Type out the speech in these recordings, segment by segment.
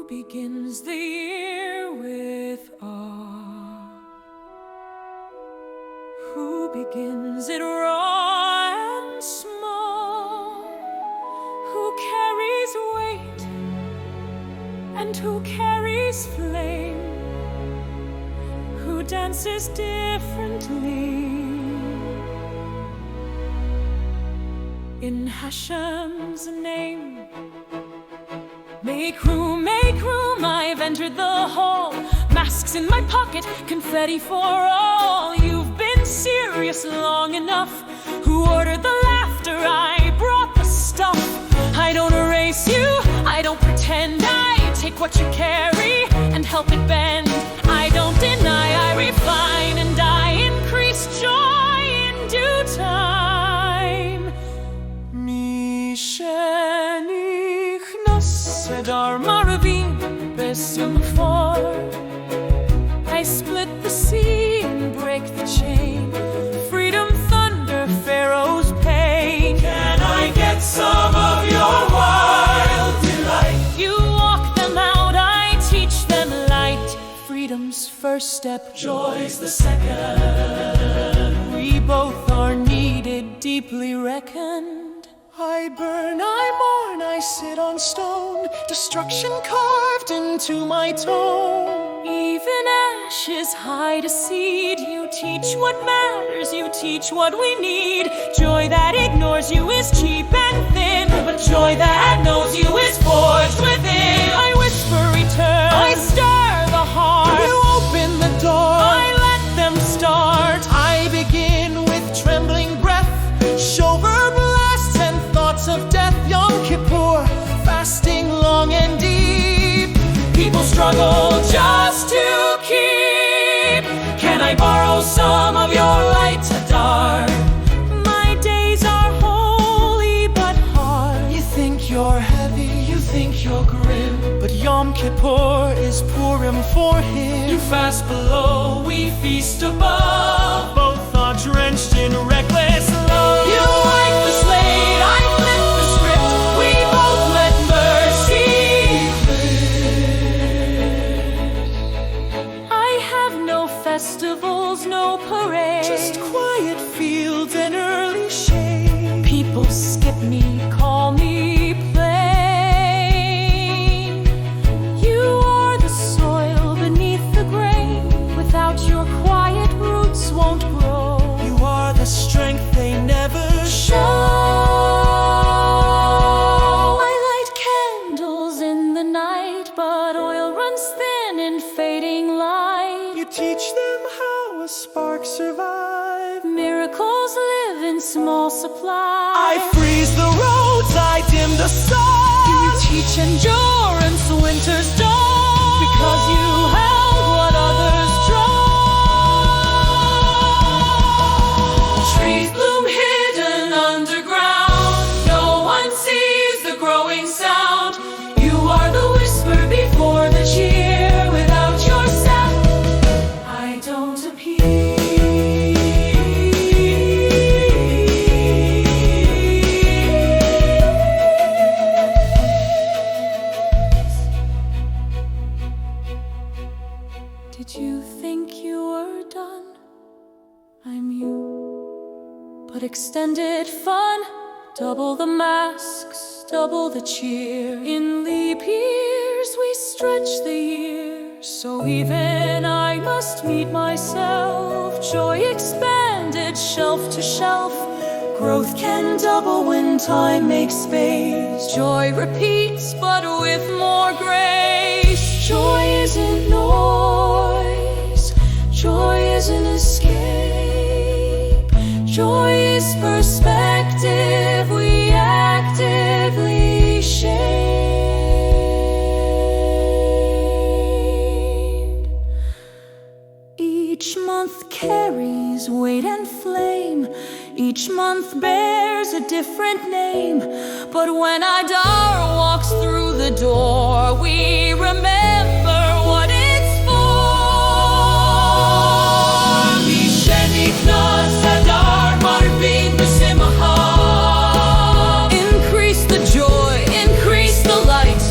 begins the year with awe? Who begins it raw and small? Who carries weight and who carries flame? Who dances differently? In Hashem's name, make room, I've entered the hall. Masks in my pocket, confetti for all. You've been serious long enough. Who ordered the laughter? I brought the stuff. I don't erase you, I don't pretend. I take what you carry and help it bend. I don't deny, I refine and I increase joy in due time. Adar I split the sea and break the chain. Freedom, thunder, Pharaoh's pain. Can I get some of your wild delight? You walk them out, I teach them light. Freedom's first step, joy's the second. We both are needed, deeply reckoned. I burn, I mourn, I sit on stone, destruction carved into my tone. Even ashes hide a seed. You teach what matters, you teach what we need. Joy that ignores you is cheap and thin, but joy that knows you is forged within. I whisper return, I stir the heart. You open the door, I let them start. I begin with trembling breath, shover blasts and thoughts of death. Yom Kippur, fasting long and deep. People struggle just to keep. Can I borrow some of your light, Adar? My days are holy but hard. You think you're heavy, you think you're grim, but Yom Kippur is Purim for him. You fast below, we feast above. Both are drenched in reckless love. You wipe the slate, I flip the script. We both let mercy live. I have no festivals, no parades, just quiet fields and early shade. People skip me, call me plain. You are the soil beneath the grain. Without your quiet roots won't grow. You are the strength they never show. I light candles in the night, but oil runs thin in fading light. You teach them how a spark survive. Miracles live in small supply. I freeze the roads, I dim the sun. Do you teach endurance, winter's dawn? Because you held what others drown. Trees bloom hidden underground. No one sees the growing sound. You are the whisper before the cheer. Without your sound, I don't appear. Did you think you were done? I'm you, but extended fun. Double the masks, double the cheer. In leap years we stretch the years, so even I must meet myself. Joy expanded shelf to shelf. Growth can double when time makes space. Joy repeats, but with more grace. Joy isn't noise, joy isn't escape. Joy is perspective we actively shape. Each month carries weight and flame. Each month bears a different name. But when Adar walks through the door, we remember what it's for. Misheniknas Adar Marvin b'simcha. Increase the joy, increase the light.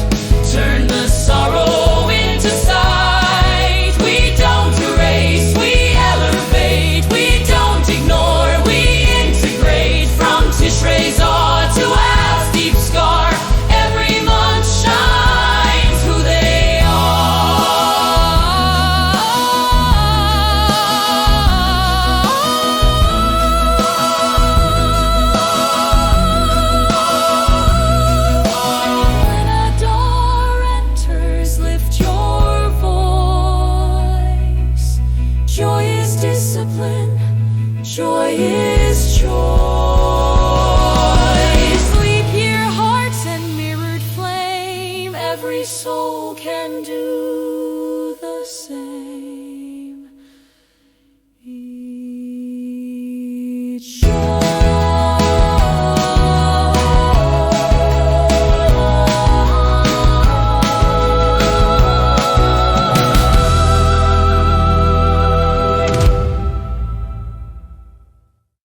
Turn the sorrow soul can do the same.